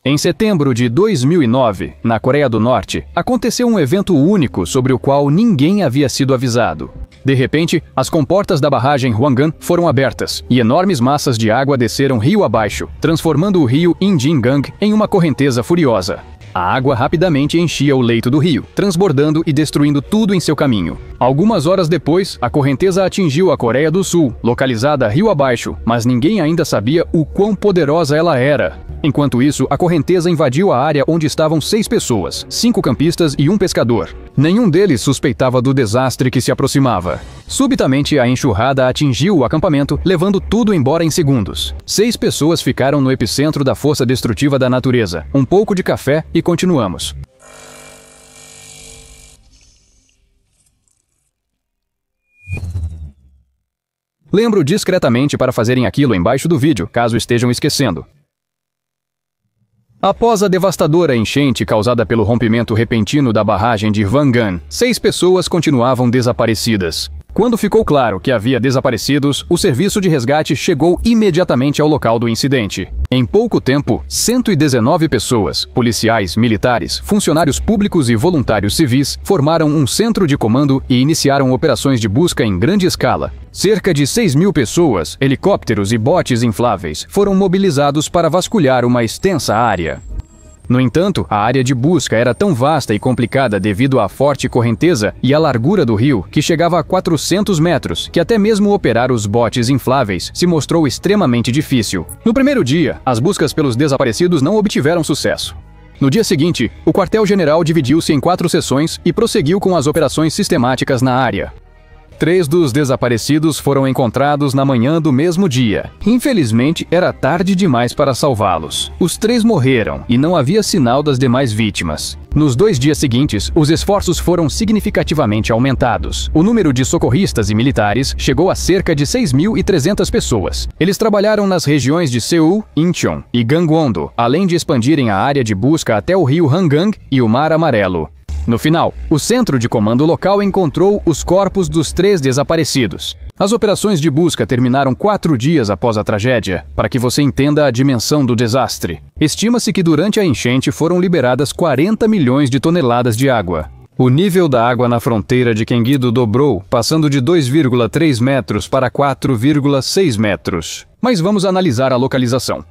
Em setembro de 2009, na Coreia do Norte, aconteceu um evento único sobre o qual ninguém havia sido avisado. De repente, as comportas da barragem Hwanggan foram abertas e enormes massas de água desceram rio abaixo, transformando o rio Imjingang em uma correnteza furiosa. A água rapidamente enchia o leito do rio, transbordando e destruindo tudo em seu caminho. Algumas horas depois, a correnteza atingiu a Coreia do Sul, localizada rio abaixo, mas ninguém ainda sabia o quão poderosa ela era. Enquanto isso, a correnteza invadiu a área onde estavam 6 pessoas, 5 campistas e um pescador. Nenhum deles suspeitava do desastre que se aproximava. Subitamente, a enxurrada atingiu o acampamento, levando tudo embora em segundos. 6 pessoas ficaram no epicentro da força destrutiva da natureza. Um pouco de café e continuamos. Lembro discretamente para fazerem aquilo embaixo do vídeo, caso estejam esquecendo. Após a devastadora enchente causada pelo rompimento repentino da barragem de Hwanggan, 6 pessoas continuavam desaparecidas. Quando ficou claro que havia desaparecidos, o serviço de resgate chegou imediatamente ao local do incidente. Em pouco tempo, 119 pessoas, policiais, militares, funcionários públicos e voluntários civis, formaram um centro de comando e iniciaram operações de busca em grande escala. Cerca de 6.000 pessoas, helicópteros e botes infláveis foram mobilizados para vasculhar uma extensa área. No entanto, a área de busca era tão vasta e complicada devido à forte correnteza e à largura do rio, que chegava a 400 metros, que até mesmo operar os botes infláveis se mostrou extremamente difícil. No primeiro dia, as buscas pelos desaparecidos não obtiveram sucesso. No dia seguinte, o quartel-general dividiu-se em 4 seções e prosseguiu com as operações sistemáticas na área. 3 dos desaparecidos foram encontrados na manhã do mesmo dia. Infelizmente, era tarde demais para salvá-los. Os 3 morreram e não havia sinal das demais vítimas. Nos 2 dias seguintes, os esforços foram significativamente aumentados. O número de socorristas e militares chegou a cerca de 6.300 pessoas. Eles trabalharam nas regiões de Seul, Incheon e Gangwon-do, além de expandirem a área de busca até o rio Hangang e o Mar Amarelo. No final, o centro de comando local encontrou os corpos dos 3 desaparecidos. As operações de busca terminaram 4 dias após a tragédia, para que você entenda a dimensão do desastre. Estima-se que durante a enchente foram liberadas 40 milhões de toneladas de água. O nível da água na fronteira de Gyeonggi-do dobrou, passando de 2,3 metros para 4,6 metros. Mas vamos analisar a localização.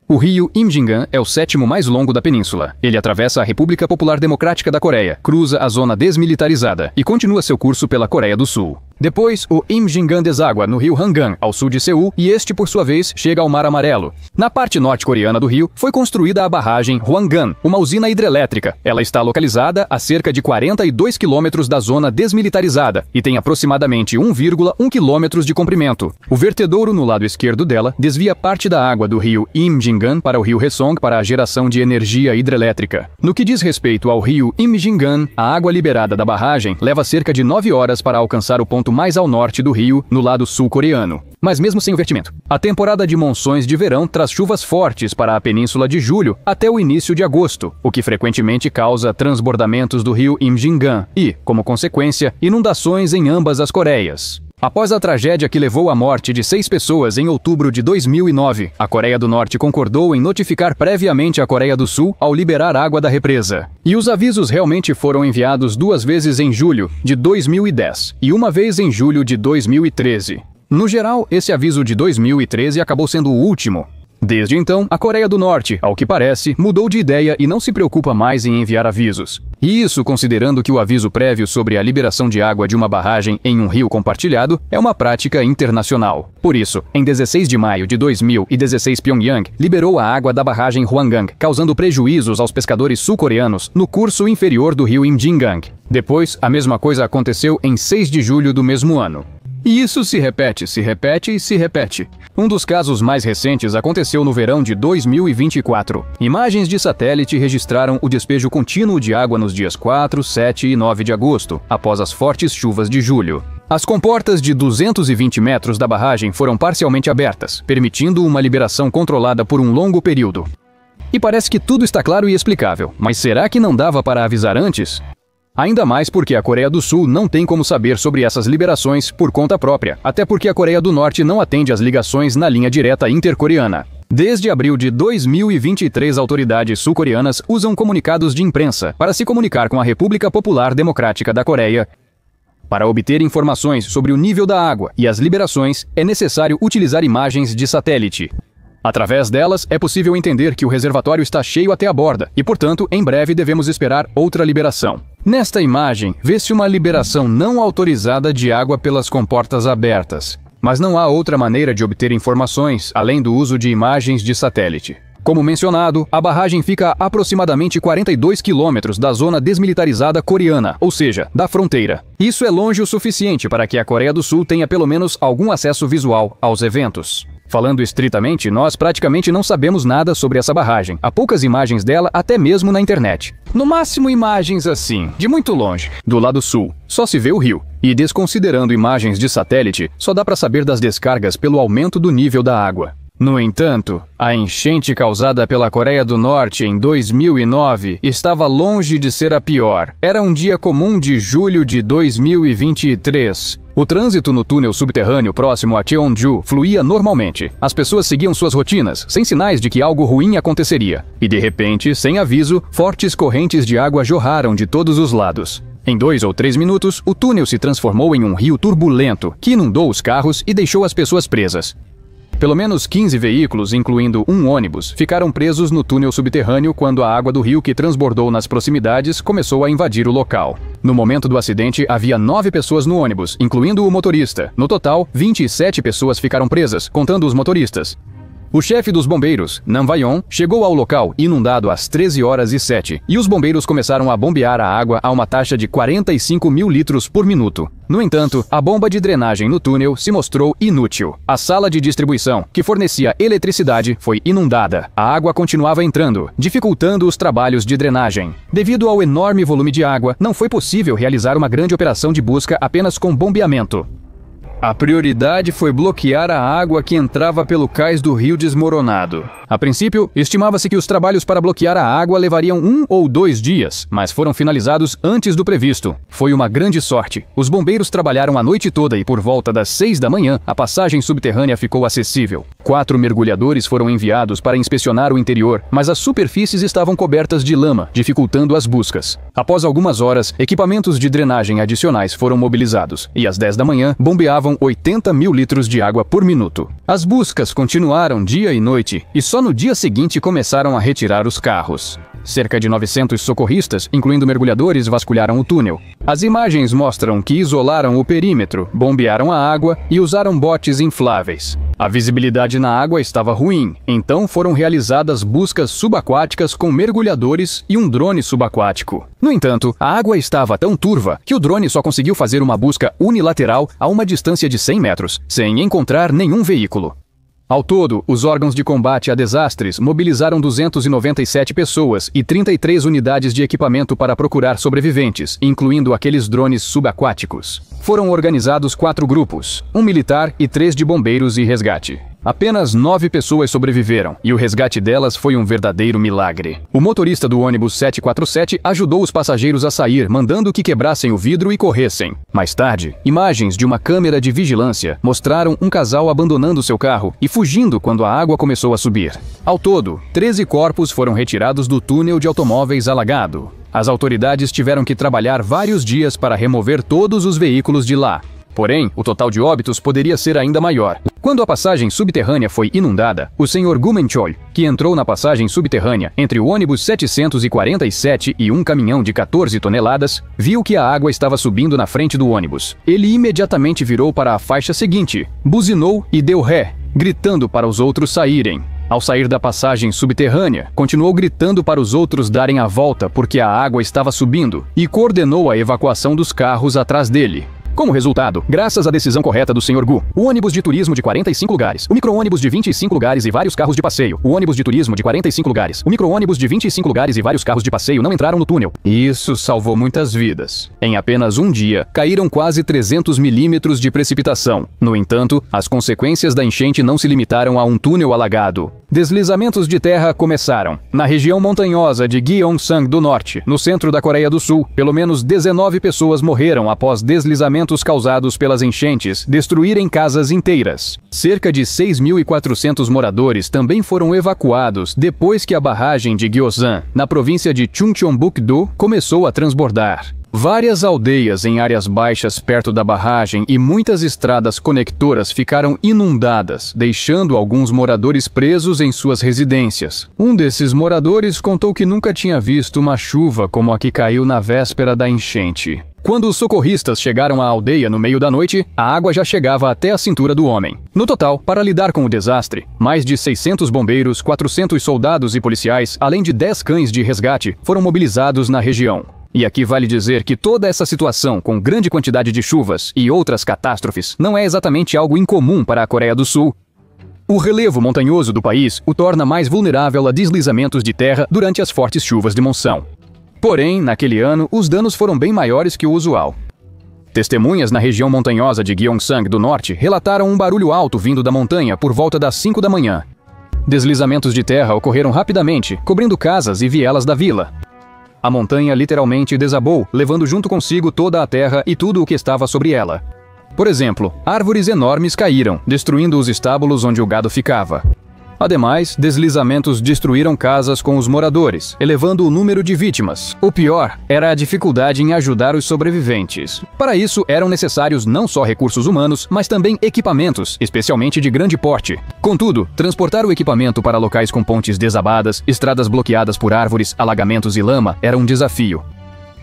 O rio Imjingan é o 7º mais longo da península. Ele atravessa a República Popular Democrática da Coreia, cruza a zona desmilitarizada e continua seu curso pela Coreia do Sul. Depois, o Imjingan deságua no rio Hangang, ao sul de Seul, e este, por sua vez, chega ao Mar Amarelo. Na parte norte-coreana do rio, foi construída a barragem Hwanggan, uma usina hidrelétrica. Ela está localizada a cerca de 42 quilômetros da zona desmilitarizada e tem aproximadamente 1,1 quilômetros de comprimento. O vertedouro no lado esquerdo dela desvia parte da água do rio Imjingan para o rio Haesong para a geração de energia hidrelétrica. No que diz respeito ao rio Imjingan, a água liberada da barragem leva cerca de 9 horas para alcançar o ponto mais ao norte do rio, no lado sul-coreano. Mas mesmo sem o vertimento, a temporada de monções de verão traz chuvas fortes para a península de julho até o início de agosto, o que frequentemente causa transbordamentos do rio Imjingan e, como consequência, inundações em ambas as Coreias. Após a tragédia que levou à morte de 6 pessoas em outubro de 2009, a Coreia do Norte concordou em notificar previamente a Coreia do Sul ao liberar água da represa. E os avisos realmente foram enviados 2 vezes em julho de 2010 e 1 vez em julho de 2013. No geral, esse aviso de 2013 acabou sendo o último. Desde então, a Coreia do Norte, ao que parece, mudou de ideia e não se preocupa mais em enviar avisos. E isso considerando que o aviso prévio sobre a liberação de água de uma barragem em um rio compartilhado é uma prática internacional. Por isso, em 16 de maio de 2016, Pyongyang liberou a água da barragem Hwanggan, causando prejuízos aos pescadores sul-coreanos no curso inferior do rio Imjingang. Depois, a mesma coisa aconteceu em 6 de julho do mesmo ano. E isso se repete e se repete. Um dos casos mais recentes aconteceu no verão de 2024. Imagens de satélite registraram o despejo contínuo de água nos dias 4, 7 e 9 de agosto, após as fortes chuvas de julho. As comportas de 220 metros da barragem foram parcialmente abertas, permitindo uma liberação controlada por um longo período. E parece que tudo está claro e explicável, mas será que não dava para avisar antes? Ainda mais porque a Coreia do Sul não tem como saber sobre essas liberações por conta própria, até porque a Coreia do Norte não atende às ligações na linha direta intercoreana. Desde abril de 2023, autoridades sul-coreanas usam comunicados de imprensa para se comunicar com a República Popular Democrática da Coreia. Para obter informações sobre o nível da água e as liberações, é necessário utilizar imagens de satélite. Através delas, é possível entender que o reservatório está cheio até a borda e, portanto, em breve devemos esperar outra liberação. Nesta imagem, vê-se uma liberação não autorizada de água pelas comportas abertas. Mas não há outra maneira de obter informações além do uso de imagens de satélite. Como mencionado, a barragem fica a aproximadamente 42 quilômetros da zona desmilitarizada coreana, ou seja, da fronteira. Isso é longe o suficiente para que a Coreia do Sul tenha pelo menos algum acesso visual aos eventos. Falando estritamente, nós praticamente não sabemos nada sobre essa barragem. Há poucas imagens dela até mesmo na internet. No máximo imagens assim, de muito longe, do lado sul. Só se vê o rio. E desconsiderando imagens de satélite, só dá para saber das descargas pelo aumento do nível da água. No entanto, a enchente causada pela Coreia do Norte em 2009 estava longe de ser a pior. Era um dia comum de julho de 2023. O trânsito no túnel subterrâneo próximo a Cheonju fluía normalmente. As pessoas seguiam suas rotinas, sem sinais de que algo ruim aconteceria. E de repente, sem aviso, fortes correntes de água jorraram de todos os lados. Em 2 ou 3 minutos, o túnel se transformou em um rio turbulento, que inundou os carros e deixou as pessoas presas. Pelo menos 15 veículos, incluindo um ônibus, ficaram presos no túnel subterrâneo quando a água do rio que transbordou nas proximidades começou a invadir o local. No momento do acidente, havia 9 pessoas no ônibus, incluindo o motorista. No total, 27 pessoas ficaram presas, contando os motoristas. O chefe dos bombeiros, Nam Vayon, chegou ao local inundado às 13h07 e os bombeiros começaram a bombear a água a uma taxa de 45 mil litros por minuto. No entanto, a bomba de drenagem no túnel se mostrou inútil. A sala de distribuição, que fornecia eletricidade, foi inundada. A água continuava entrando, dificultando os trabalhos de drenagem. Devido ao enorme volume de água, não foi possível realizar uma grande operação de busca apenas com bombeamento. A prioridade foi bloquear a água que entrava pelo cais do rio desmoronado. A princípio, estimava-se que os trabalhos para bloquear a água levariam 1 ou 2 dias, mas foram finalizados antes do previsto. Foi uma grande sorte. Os bombeiros trabalharam a noite toda e por volta das 6 da manhã, a passagem subterrânea ficou acessível. 4 mergulhadores foram enviados para inspecionar o interior, mas as superfícies estavam cobertas de lama, dificultando as buscas. Após algumas horas, equipamentos de drenagem adicionais foram mobilizados, e às 10 da manhã, bombeavam 80 mil litros de água por minuto. As buscas continuaram dia e noite, e só no dia seguinte começaram a retirar os carros. Cerca de 900 socorristas, incluindo mergulhadores, vasculharam o túnel. As imagens mostram que isolaram o perímetro, bombearam a água e usaram botes infláveis. A visibilidade na água estava ruim, então foram realizadas buscas subaquáticas com mergulhadores e um drone subaquático. No entanto, a água estava tão turva que o drone só conseguiu fazer uma busca unilateral a uma distância de 100 metros, sem encontrar nenhum veículo. Ao todo, os órgãos de combate a desastres mobilizaram 297 pessoas e 33 unidades de equipamento para procurar sobreviventes, incluindo aqueles drones subaquáticos. Foram organizados 4 grupos, 1 militar e 3 de bombeiros e resgate. Apenas 9 pessoas sobreviveram, e o resgate delas foi um verdadeiro milagre. O motorista do ônibus 747 ajudou os passageiros a sair, mandando que quebrassem o vidro e corressem. Mais tarde, imagens de uma câmera de vigilância mostraram um casal abandonando seu carro e fugindo quando a água começou a subir. Ao todo, 13 corpos foram retirados do túnel de automóveis alagado. As autoridades tiveram que trabalhar vários dias para remover todos os veículos de lá. Porém, o total de óbitos poderia ser ainda maior. Quando a passagem subterrânea foi inundada, o Sr. Gu Menchol, que entrou na passagem subterrânea entre o ônibus 747 e um caminhão de 14 toneladas, viu que a água estava subindo na frente do ônibus. Ele imediatamente virou para a faixa seguinte, buzinou e deu ré, gritando para os outros saírem. Ao sair da passagem subterrânea, continuou gritando para os outros darem a volta porque a água estava subindo e coordenou a evacuação dos carros atrás dele. Como resultado, graças à decisão correta do Sr. Gu, o ônibus de turismo de 45 lugares, o micro-ônibus de 25 lugares e vários carros de passeio, o ônibus de turismo de 45 lugares, o micro-ônibus de 25 lugares e vários carros de passeio não entraram no túnel. Isso salvou muitas vidas. Em apenas um dia, caíram quase 300 milímetros de precipitação. No entanto, as consequências da enchente não se limitaram a um túnel alagado. Deslizamentos de terra começaram. Na região montanhosa de Gyeongsang do Norte, no centro da Coreia do Sul, pelo menos 19 pessoas morreram após deslizamentos causados pelas enchentes destruírem casas inteiras. Cerca de 6.400 moradores também foram evacuados depois que a barragem de Gyeosan, na província de Chungcheongbuk-do, começou a transbordar. Várias aldeias em áreas baixas perto da barragem e muitas estradas conectoras ficaram inundadas, deixando alguns moradores presos em suas residências. Um desses moradores contou que nunca tinha visto uma chuva como a que caiu na véspera da enchente. Quando os socorristas chegaram à aldeia no meio da noite, a água já chegava até a cintura do homem. No total, para lidar com o desastre, mais de 600 bombeiros, 400 soldados e policiais, além de 10 cães de resgate, foram mobilizados na região. E aqui vale dizer que toda essa situação, com grande quantidade de chuvas e outras catástrofes, não é exatamente algo incomum para a Coreia do Sul. O relevo montanhoso do país o torna mais vulnerável a deslizamentos de terra durante as fortes chuvas de monção. Porém, naquele ano, os danos foram bem maiores que o usual. Testemunhas na região montanhosa de Gyeongsang do Norte relataram um barulho alto vindo da montanha por volta das 5 da manhã. Deslizamentos de terra ocorreram rapidamente, cobrindo casas e vielas da vila. A montanha literalmente desabou, levando junto consigo toda a terra e tudo o que estava sobre ela. Por exemplo, árvores enormes caíram, destruindo os estábulos onde o gado ficava. Ademais, deslizamentos destruíram casas com os moradores, elevando o número de vítimas. O pior era a dificuldade em ajudar os sobreviventes. Para isso, eram necessários não só recursos humanos, mas também equipamentos, especialmente de grande porte. Contudo, transportar o equipamento para locais com pontes desabadas, estradas bloqueadas por árvores, alagamentos e lama era um desafio.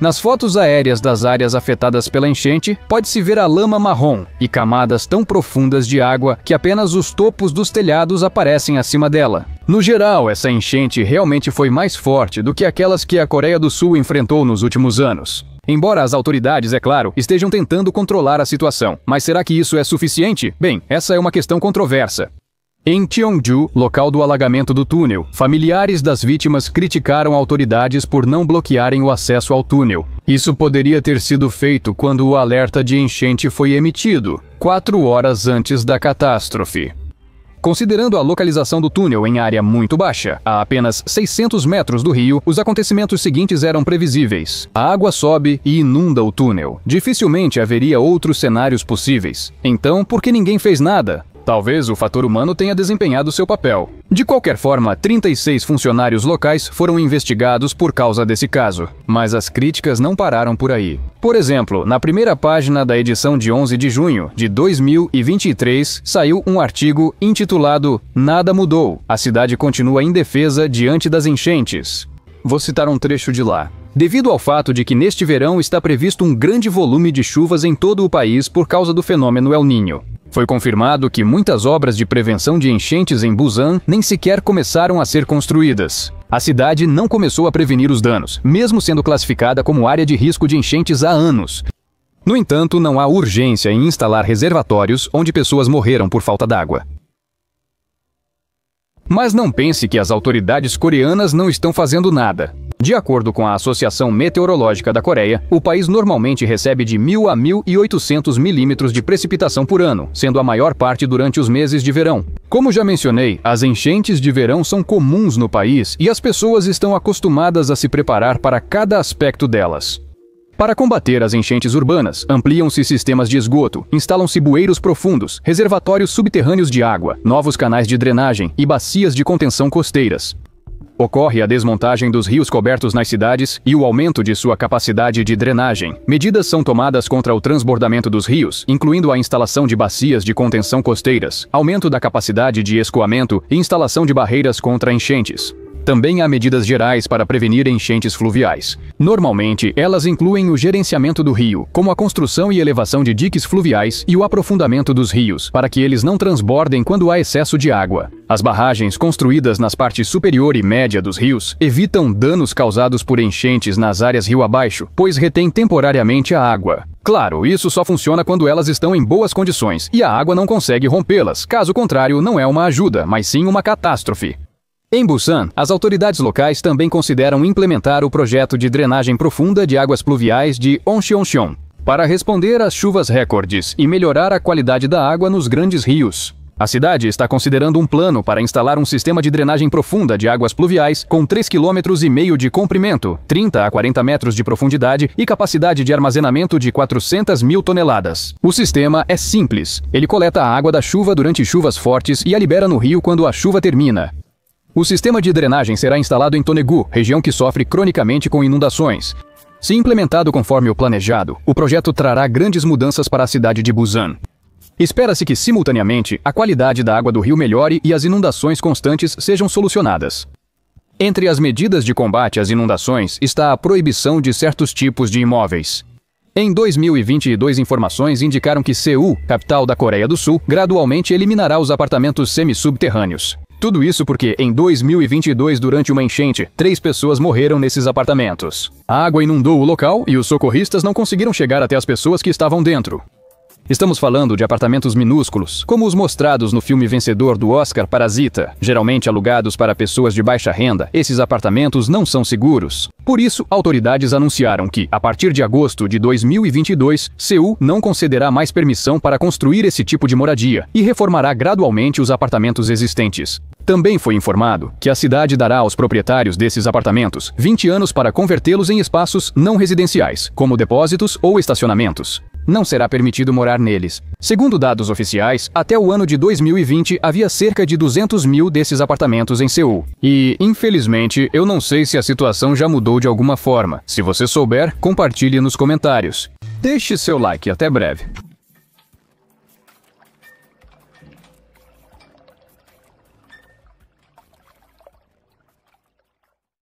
Nas fotos aéreas das áreas afetadas pela enchente, pode-se ver a lama marrom e camadas tão profundas de água que apenas os topos dos telhados aparecem acima dela. No geral, essa enchente realmente foi mais forte do que aquelas que a Coreia do Sul enfrentou nos últimos anos. Embora as autoridades, é claro, estejam tentando controlar a situação, mas será que isso é suficiente? Bem, essa é uma questão controversa. Em Cheongju, local do alagamento do túnel, familiares das vítimas criticaram autoridades por não bloquearem o acesso ao túnel. Isso poderia ter sido feito quando o alerta de enchente foi emitido, 4 horas antes da catástrofe. Considerando a localização do túnel em área muito baixa, a apenas 600 metros do rio, os acontecimentos seguintes eram previsíveis. A água sobe e inunda o túnel. Dificilmente haveria outros cenários possíveis. Então, por que ninguém fez nada? Talvez o fator humano tenha desempenhado seu papel. De qualquer forma, 36 funcionários locais foram investigados por causa desse caso. Mas as críticas não pararam por aí. Por exemplo, na primeira página da edição de 11 de junho de 2023, saiu um artigo intitulado "Nada mudou, a cidade continua indefesa diante das enchentes". Vou citar um trecho de lá. Devido ao fato de que neste verão está previsto um grande volume de chuvas em todo o país por causa do fenômeno El Niño. Foi confirmado que muitas obras de prevenção de enchentes em Busan nem sequer começaram a ser construídas. A cidade não começou a prevenir os danos, mesmo sendo classificada como área de risco de enchentes há anos. No entanto, não há urgência em instalar reservatórios onde pessoas morreram por falta d'água. Mas não pense que as autoridades coreanas não estão fazendo nada. De acordo com a Associação Meteorológica da Coreia, o país normalmente recebe de 1.000 a 1.800 milímetros de precipitação por ano, sendo a maior parte durante os meses de verão. Como já mencionei, as enchentes de verão são comuns no país e as pessoas estão acostumadas a se preparar para cada aspecto delas. Para combater as enchentes urbanas, ampliam-se sistemas de esgoto, instalam-se bueiros profundos, reservatórios subterrâneos de água, novos canais de drenagem e bacias de contenção costeiras. Ocorre a desmontagem dos rios cobertos nas cidades e o aumento de sua capacidade de drenagem. Medidas são tomadas contra o transbordamento dos rios, incluindo a instalação de bacias de contenção costeiras, aumento da capacidade de escoamento e instalação de barreiras contra enchentes. Também há medidas gerais para prevenir enchentes fluviais. Normalmente, elas incluem o gerenciamento do rio, como a construção e elevação de diques fluviais e o aprofundamento dos rios, para que eles não transbordem quando há excesso de água. As barragens construídas nas partes superior e média dos rios evitam danos causados por enchentes nas áreas rio abaixo, pois retêm temporariamente a água. Claro, isso só funciona quando elas estão em boas condições e a água não consegue rompê-las. Caso contrário, não é uma ajuda, mas sim uma catástrofe. Em Busan, as autoridades locais também consideram implementar o projeto de drenagem profunda de águas pluviais de Oncheoncheon, para responder às chuvas recordes e melhorar a qualidade da água nos grandes rios. A cidade está considerando um plano para instalar um sistema de drenagem profunda de águas pluviais com 3,5 km de comprimento, 30 a 40 metros de profundidade e capacidade de armazenamento de 400 mil toneladas. O sistema é simples. Ele coleta a água da chuva durante chuvas fortes e a libera no rio quando a chuva termina. O sistema de drenagem será instalado em Tonegu, região que sofre cronicamente com inundações. Se implementado conforme o planejado, o projeto trará grandes mudanças para a cidade de Busan. Espera-se que, simultaneamente, a qualidade da água do rio melhore e as inundações constantes sejam solucionadas. Entre as medidas de combate às inundações está a proibição de certos tipos de imóveis. Em 2022, informações indicaram que Seul, capital da Coreia do Sul, gradualmente eliminará os apartamentos semi-subterrâneos. Tudo isso porque, em 2022, durante uma enchente, 3 pessoas morreram nesses apartamentos. A água inundou o local e os socorristas não conseguiram chegar até as pessoas que estavam dentro. Estamos falando de apartamentos minúsculos, como os mostrados no filme vencedor do Oscar Parasita. Geralmente alugados para pessoas de baixa renda, esses apartamentos não são seguros. Por isso, autoridades anunciaram que, a partir de agosto de 2022, Seul não concederá mais permissão para construir esse tipo de moradia e reformará gradualmente os apartamentos existentes. Também foi informado que a cidade dará aos proprietários desses apartamentos 20 anos para convertê-los em espaços não residenciais, como depósitos ou estacionamentos. Não será permitido morar neles. Segundo dados oficiais, até o ano de 2020 havia cerca de 200 mil desses apartamentos em Seul. E, infelizmente, eu não sei se a situação já mudou de alguma forma. Se você souber, compartilhe nos comentários. Deixe seu like. Até breve.